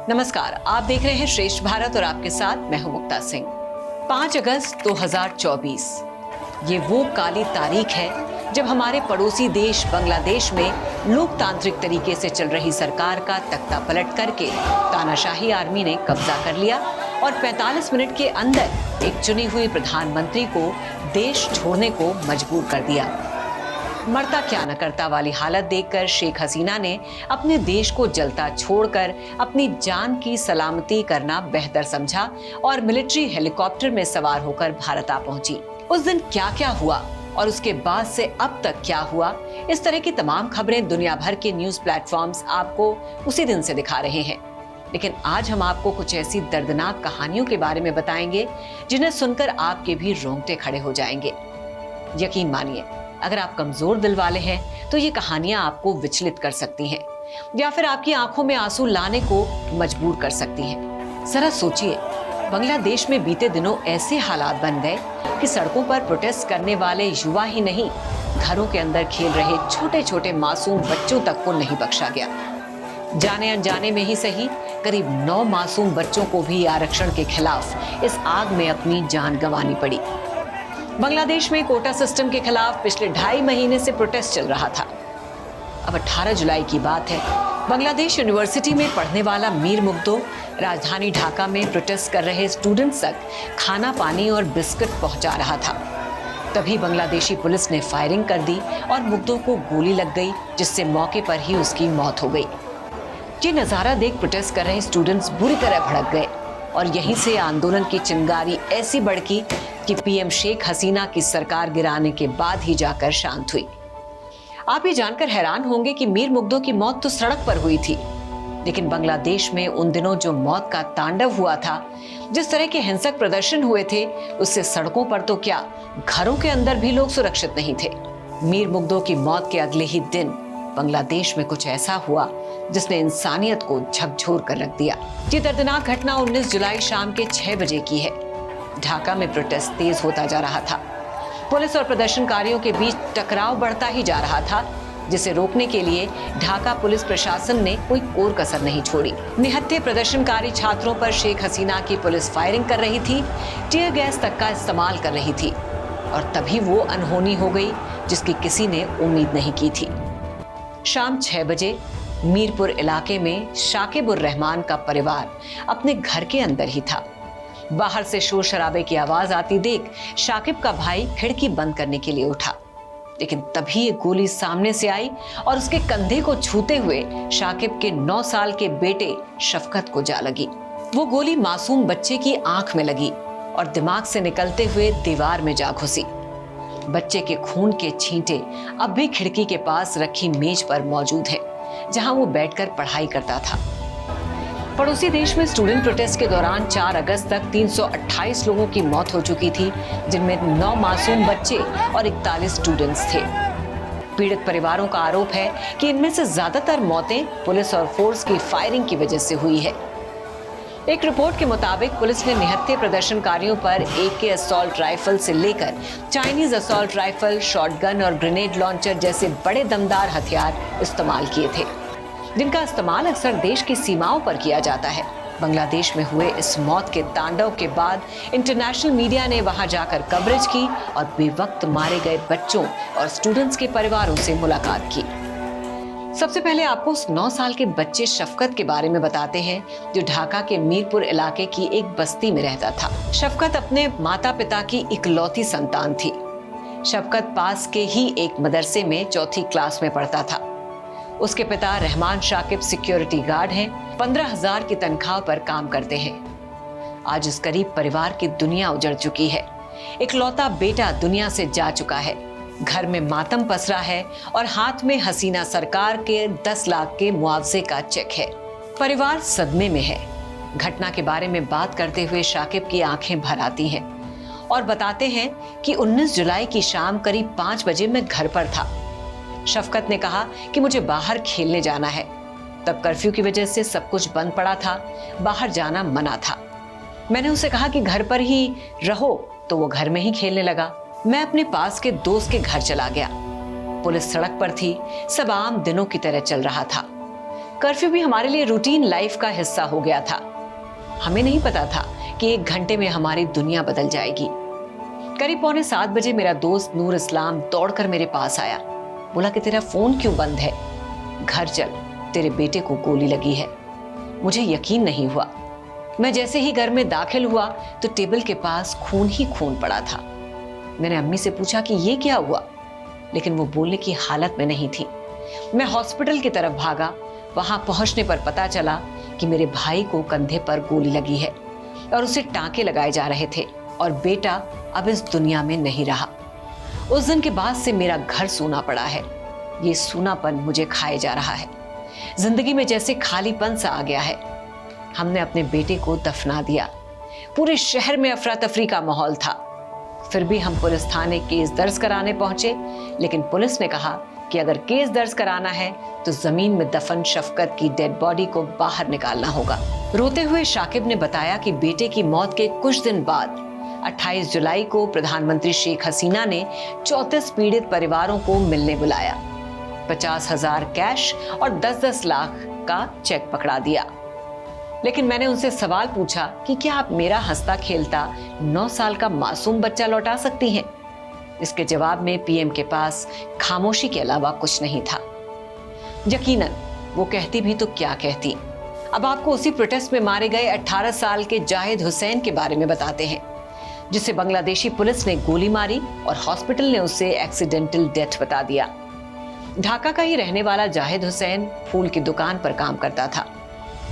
नमस्कार, आप देख रहे हैं श्रेष्ठ भारत और आपके साथ मैं हूं मुक्ता सिंह। 5 अगस्त 2024 ये वो काली तारीख है जब हमारे पड़ोसी देश बांग्लादेश में लोकतांत्रिक तरीके से चल रही सरकार का तख्ता पलट करके तानाशाही आर्मी ने कब्जा कर लिया और 45 मिनट के अंदर एक चुनी हुई प्रधानमंत्री को देश छोड़ने को मजबूर कर दिया। मरता क्या न करता वाली हालत देखकर शेख हसीना ने अपने देश को जलता छोड़कर अपनी जान की सलामती करना बेहतर समझा और मिलिट्री हेलीकॉप्टर में सवार होकर भारत आ पहुंची। उस दिन क्या क्या हुआ और उसके बाद से अब तक क्या हुआ, इस तरह की तमाम खबरें दुनिया भर के न्यूज प्लेटफॉर्म्स आपको उसी दिन से दिखा रहे हैं। लेकिन आज हम आपको कुछ ऐसी दर्दनाक कहानियों के बारे में बताएंगे जिन्हें सुनकर आपके भी रोंगटे खड़े हो जाएंगे। यकीन मानिए, अगर आप कमजोर दिल वाले हैं तो ये कहानियां आपको विचलित कर सकती हैं या फिर आपकी आंखों में आंसू लाने को मजबूर कर सकती हैं। जरा सोचिए, बांग्लादेश में बीते दिनों ऐसे हालात बन गए कि सड़कों पर प्रोटेस्ट करने वाले युवा ही नहीं, घरों के अंदर खेल रहे छोटे छोटे मासूम बच्चों तक को नहीं बख्शा गया। जाने अनजाने में ही सही, करीब 9 मासूम बच्चों को भी आरक्षण के खिलाफ इस आग में अपनी जान गंवानी पड़ी। बांग्लादेश में कोटा सिस्टम के खिलाफ पिछले 2.5 महीने से प्रोटेस्ट चल रहा था। अब 18 जुलाई की बात है। बांग्लादेश यूनिवर्सिटी में पढ़ने वाला मीर मुग्धो राजधानी ढाका में प्रोटेस्ट कर रहे स्टूडेंट्स तक खाना, पानी और बिस्किट पहुंचा रहा था। तभी बांग्लादेशी पुलिस ने फायरिंग कर दी और मुग्धो को गोली लग गई, जिससे मौके पर ही उसकी मौत हो गई। ये नजारा देख प्रोटेस्ट कर रहे स्टूडेंट्स बुरी तरह भड़क गए और यहीं से आंदोलन की चिंगारी ऐसी भड़की कि पीएम शेख हसीना की सरकार गिराने के बाद ही जाकर शांत हुई। आप ये जानकर हैरान होंगे कि मीर मुग्धो की मौत तो सड़क पर हुई थी, लेकिन बांग्लादेश में उन दिनों जो मौत का तांडव हुआ था, जिस तरह के हिंसक प्रदर्शन हुए थे, उससे सड़कों पर तो क्या, घरों के अंदर भी लोग सुरक्षित नहीं थे। मीर मुग्धो की मौत के अगले ही दिन बांग्लादेश में कुछ ऐसा हुआ जिसने इंसानियत को झकझोर कर रख दिया। ये दर्दनाक घटना 19 जुलाई शाम के 6 बजे की है। ढाका में प्रोटेस्ट तेज होता जा रहा था। पुलिस और प्रदर्शनकारियों के बीच टकराव बढ़ता ही जा रहा था, जिसे रोकने के लिए ढाका पुलिस प्रशासन ने कोई कोर कसर नहीं छोड़ी। निहत्थे प्रदर्शनकारी छात्रों पर शेख हसीना की पुलिस फायरिंग कर रही थी, टीयर गैस तक का इस्तेमाल कर रही थी और तभी वो अनहोनी हो गई जिसकी किसी ने उम्मीद नहीं की थी। शाम 6 बजे मीरपुर इलाके में शाकिबुर रहमान का परिवार अपने घर के अंदर ही था। बाहर से शोर शराबे की आवाज आती देख शाकिब का भाई खिड़की बंद करने के लिए उठा, लेकिन तभी एक गोली सामने से आई और उसके कंधे को छूते हुए शाकिब के 9 साल के बेटे शफकत को जा लगी। वो गोली मासूम बच्चे की आंख में लगी और दिमाग से निकलते हुए दीवार में जा घुसी। बच्चे के खून के छींटे अब भी खिड़की के पास रखी मेज पर मौजूद हैं, जहां वो बैठकर पढ़ाई करता था। पड़ोसी देश में स्टूडेंट प्रोटेस्ट के दौरान 4 अगस्त तक 328 लोगों की मौत हो चुकी थी, जिनमें 9 मासूम बच्चे और 41 स्टूडेंट्स थे। पीड़ित परिवारों का आरोप है कि इनमें से ज्यादातर मौतें पुलिस और फोर्स की फायरिंग की वजह से हुई है। एक रिपोर्ट के मुताबिक पुलिस ने निहत्थे प्रदर्शनकारियों पर AK असॉल्ट राइफल से लेकर चाइनीज असॉल्ट राइफल, शॉटगन और ग्रेनेड लॉन्चर जैसे बड़े दमदार हथियार इस्तेमाल किए थे, जिनका इस्तेमाल अक्सर देश की सीमाओं पर किया जाता है। बांग्लादेश में हुए इस मौत के तांडव के बाद इंटरनेशनल मीडिया ने वहां जाकर कवरेज की और बेवक्त मारे गए बच्चों और स्टूडेंट्स के परिवारों से मुलाकात की। सबसे पहले आपको उस 9 साल के बच्चे शफकत के बारे में बताते हैं, जो ढाका के मीरपुर इलाके की एक बस्ती में रहता था। शफकत अपने माता पिता की इकलौती संतान थी। शफकत पास के ही एक मदरसे में 4th क्लास में पढ़ता था। उसके पिता रहमान शाकिब सिक्योरिटी गार्ड हैं, 15,000 की तनख्वाह पर काम करते हैं। आज इस गरीब परिवार की दुनिया उजड़ चुकी है। इकलौता बेटा दुनिया से जा चुका है। घर में मातम पसरा है और हाथ में हसीना सरकार के 10 लाख के मुआवजे का चेक है। परिवार सदमे में है। घटना के बारे में बात करते हुए शाकिब की आंखें भर आती हैं और बताते हैं कि 19 जुलाई की शाम करीब 5 बजे मैं घर पर था। शफकत ने कहा कि मुझे बाहर खेलने जाना है। तब कर्फ्यू की वजह से सब कुछ बंद पड़ा था, बाहर जाना मना था। मैंने उसे कहा कि घर पर ही रहो, तो वो घर में ही खेलने लगा। मैं अपने पास के दोस्त के घर चला गया। पुलिस सड़क पर थी, सब आम दिनों की तरह चल रहा था। कर्फ्यू भी हमारे लिए रूटीन लाइफ का हिस्सा हो गया था। हमें नहीं पता था कि 1 घंटे में हमारी दुनिया बदल जाएगी। करीब 6:45 बजे मेरा दोस्त नूर इस्लाम दौड़कर मेरे पास आया। बोला कि तेरा फोन क्यों बंद है? घर चल, तेरे बेटे को गोली लगी है। मुझे यकीन नहीं हुआ। मैं जैसे ही घर में दाखिल हुआ तो टेबल के पास खून ही खून पड़ा था। मैंने अम्मी से पूछा कि ये क्या हुआ, लेकिन वो बोलने की हालत में नहीं थी। मैं हॉस्पिटल की तरफ भागा। वहां पहुंचने पर पता चला कि मेरे भाई को कंधे पर गोली लगी है और उसे टांके लगाए जा रहे थे और बेटा अब इस दुनिया में नहीं रहा। उस दिन के बाद से मेरा घर सूना पड़ा है। ये सूनापन मुझे खाए जा रहा है। जिंदगी में जैसे खालीपन सा आ गया है। हमने अपने बेटे को दफना दिया। पूरे शहर में अफरा तफरी का माहौल था। फिर भी हम पुलिस थाने केस दर्ज कराने पहुंचे, लेकिन पुलिस ने कहा कि अगर केस दर्ज कराना है तो जमीन में दफन शफकत की डेड बॉडी को बाहर निकालना होगा। रोते हुए शाकिब ने बताया कि बेटे की मौत के कुछ दिन बाद 28 जुलाई को प्रधानमंत्री शेख हसीना ने 34 पीड़ित परिवारों को मिलने बुलाया। 50,000 कैश और 10-10 लाख का चेक पकड़ा दिया। लेकिन मैंने उनसे सवाल पूछा कि क्या आप मेरा हंसता खेलता 9 साल का मासूम बच्चा लौटा सकती हैं? इसके जवाब में पीएम के पास खामोशी के अलावा कुछ नहीं था। यकीनन वो कहती भी तो क्या कहती। अब आपको उसी प्रोटेस्ट में मारे गए 18 साल के जाहिद हुसैन के बारे में बताते हैं, जिसे बांग्लादेशी पुलिस ने गोली मारी और हॉस्पिटल ने उसे एक्सीडेंटल डेथ बता दिया। ढाका का ही रहने वाला जाहिद हुसैन फूल की दुकान पर काम करता था।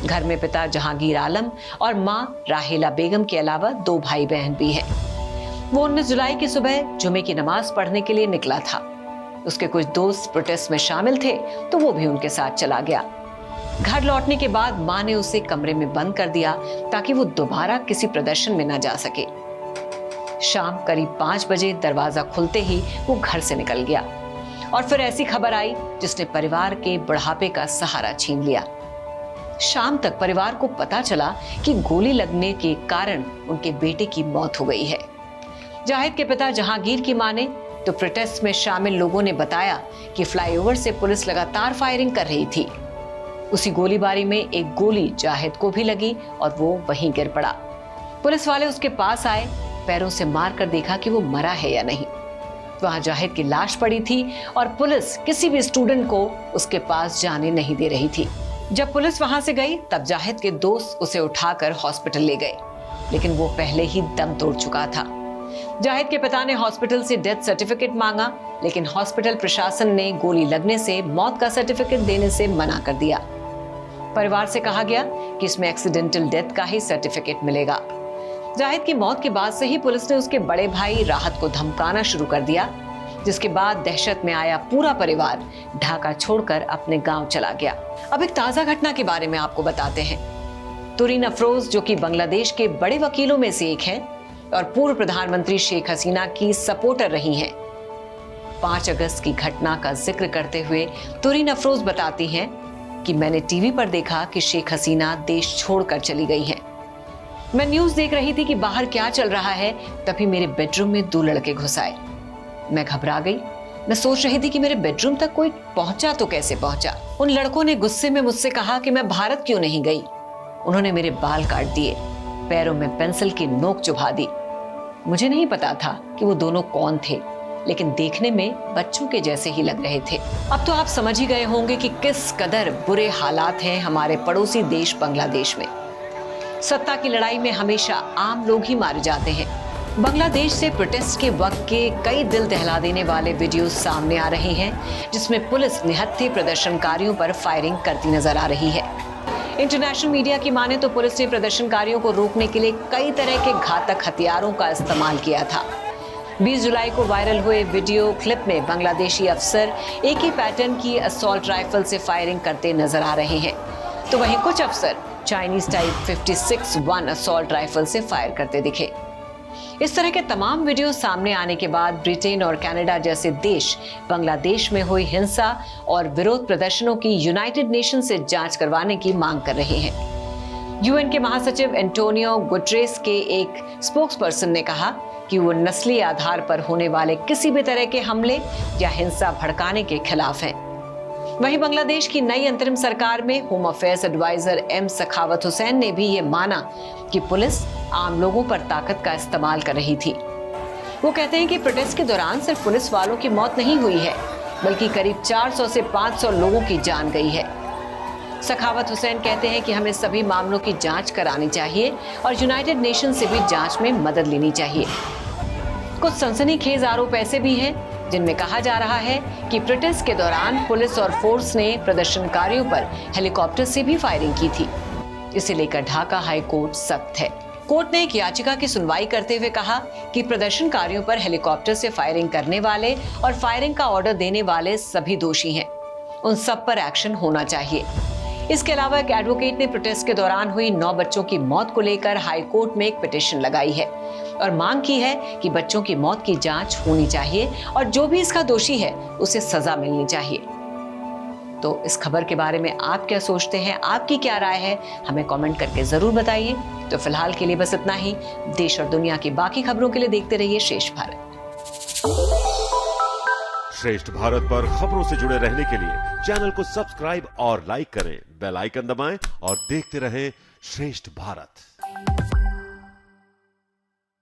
घर में पिता जहांगीर आलम और मां राहेला बेगम के अलावा 2 भाई बहन भी हैं। वो 19 जुलाई की सुबह जुमे की नमाज पढ़ने के लिए निकला था। उसके कुछ दोस्त प्रोटेस्ट में शामिल थे तो वो भी उनके साथ चला गया। घर लौटने के बाद मां ने उसे कमरे में बंद कर दिया ताकि वो दोबारा किसी प्रदर्शन में न जा सके। शाम करीब 5 बजे दरवाजा खुलते ही वो घर से निकल गया और फिर ऐसी खबर आई जिसने परिवार के बुढ़ापे का सहारा छीन लिया। शाम तक परिवार को पता चला कि गोली लगने के कारण उनके बेटे की मौत हो गई है। जाहिद के पिता जहांगीर की माने तो प्रोटेस्ट में शामिल लोगों ने बताया कि फ्लाईओवर से पुलिस लगातार फायरिंग कर रही थी। उसी गोलीबारी में एक गोली जाहिद को भी लगी और वो वहीं गिर पड़ा। पुलिस वाले उसके पास आए, पैरों से मार कर देखा कि वो मरा है या नहीं। वहां जाहिद की लाश पड़ी थी और पुलिस किसी भी स्टूडेंट को उसके पास जाने नहीं दे रही थी। जब पुलिस वहां से गई तब जाहिद के दोस्त उसे उठाकर हॉस्पिटल ले गए, लेकिन वो पहले ही दम तोड़ चुका था। जाहिद के पिता ने हॉस्पिटल से डेथ सर्टिफिकेट मांगा, लेकिन हॉस्पिटल प्रशासन ने गोली लगने से मौत का सर्टिफिकेट देने से मना कर दिया। परिवार से कहा गया कि इसमें एक्सीडेंटल डेथ का ही सर्टिफिकेट मिलेगा। जाहिद की मौत के बाद से ही पुलिस ने उसके बड़े भाई राहत को धमकाना शुरू कर दिया, जिसके बाद दहशत में आया पूरा परिवार ढाका छोड़कर अपने गांव चला गया। अब एक ताजा घटना के बारे में आपको बताते हैं। तुरीन अफरोज, जो कि बांग्लादेश के बड़े वकीलों में से एक हैं और पूर्व प्रधानमंत्री शेख हसीना की सपोर्टर रही हैं, 5 अगस्त की घटना का जिक्र करते हुए तुरीन अफरोज बताती हैं कि मैंने टीवी पर देखा कि शेख हसीना देश छोड़कर चली गई हैं। मैं न्यूज देख रही थी कि बाहर क्या चल रहा है, तभी मेरे बेडरूम में 2 लड़के घुस आए। मैं घबरा गई। मैं सोच रही थी कि मेरे बेडरूम तक कोई पहुंचा तो कैसे पहुंचा। उन लड़कों ने गुस्से में मुझसे कहा कि मैं भारत क्यों नहीं गई। उन्होंने मेरे बाल काट दिए, पैरों में पेंसिल की नोक चुभा दी। मुझे नहीं पता था कि वो दोनों कौन थे, लेकिन देखने में बच्चों के जैसे ही लग रहे थे। अब तो आप समझ ही गए होंगे कि किस कदर बुरे हालात हैं हमारे पड़ोसी देश बांग्लादेश में। सत्ता की लड़ाई में हमेशा आम लोग ही मारे जाते हैं। बांग्लादेश से प्रोटेस्ट के वक्त के कई दिल दहला देने वाले वीडियो सामने आ रहे हैं, जिसमें पुलिस निहत्थे प्रदर्शनकारियों पर फायरिंग करती नजर आ रही है। इंटरनेशनल मीडिया की माने तो पुलिस ने प्रदर्शनकारियों को रोकने के लिए कई तरह के घातक हथियारों का इस्तेमाल किया था। 20 जुलाई को वायरल हुए वीडियो क्लिप में बांग्लादेशी अफसर एक ही पैटर्न की असॉल्ट राइफल से फायरिंग करते नजर आ रहे हैं, तो वहीं कुछ अफसर चाइनीज टाइप 56-1 असॉल्ट राइफल से फायर करते दिखे। इस तरह के तमाम वीडियो सामने आने के बाद ब्रिटेन और कनाडा जैसे देश बांग्लादेश में हुई हिंसा और विरोध प्रदर्शनों की यूनाइटेड नेशन से जांच करवाने की मांग कर रहे हैं। यूएन के महासचिव एंटोनियो गुटेरेस के एक स्पोक्सपर्सन ने कहा कि वो नस्ली आधार पर होने वाले किसी भी तरह के हमले या हिंसा भड़काने के खिलाफ हैं। वहीं बांग्लादेश की नई अंतरिम सरकार में home affairs adviser M Sakhawat Hussain ने भी ये माना कि पुलिस आम लोगों पर ताकत का इस्तेमाल कर रही थी। वो कहते हैं कि प्रोटेस्ट के दौरान सिर्फ पुलिस वालों की मौत नहीं हुई है, बल्कि करीब 400 से 500 लोगों की जान गई है। सखावत हुसैन कहते हैं कि हमें सभी मामलों की जांच करानी चाहिए और यूनाइटेड नेशन से भी जांच में मदद लेनी चाहिए। कुछ सनसनीखेज आरोप ऐसे भी हैं जिनमें कहा जा रहा है कि प्रोटेस्ट के दौरान पुलिस और फोर्स ने प्रदर्शनकारियों पर हेलीकॉप्टर से भी फायरिंग की थी। इसे लेकर ढाका हाई कोर्ट सख्त है। कोर्ट ने एक याचिका की सुनवाई करते हुए कहा कि प्रदर्शनकारियों पर हेलीकॉप्टर से फायरिंग करने वाले और फायरिंग का ऑर्डर देने वाले सभी दोषी हैं। उन सब पर एक्शन होना चाहिए। इसके अलावा एक एडवोकेट ने प्रोटेस्ट के दौरान हुई 9 बच्चों की मौत को लेकर हाई कोर्ट में एक पिटीशन लगाई है और मांग की है कि बच्चों की मौत की जांच होनी चाहिए और जो भी इसका दोषी है उसे सजा मिलनी चाहिए। तो इस खबर के बारे में आप क्या सोचते हैं, आपकी क्या राय है, हमें कमेंट करके जरूर बताइए। तो फिलहाल के लिए बस इतना ही। देश और दुनिया की बाकी खबरों के लिए देखते रहिए श्रेष्ठ भारत। श्रेष्ठ भारत पर खबरों से जुड़े रहने के लिए चैनल को सब्सक्राइब और लाइक करें, बेल आइकन दबाएं और देखते रहें श्रेष्ठ भारत।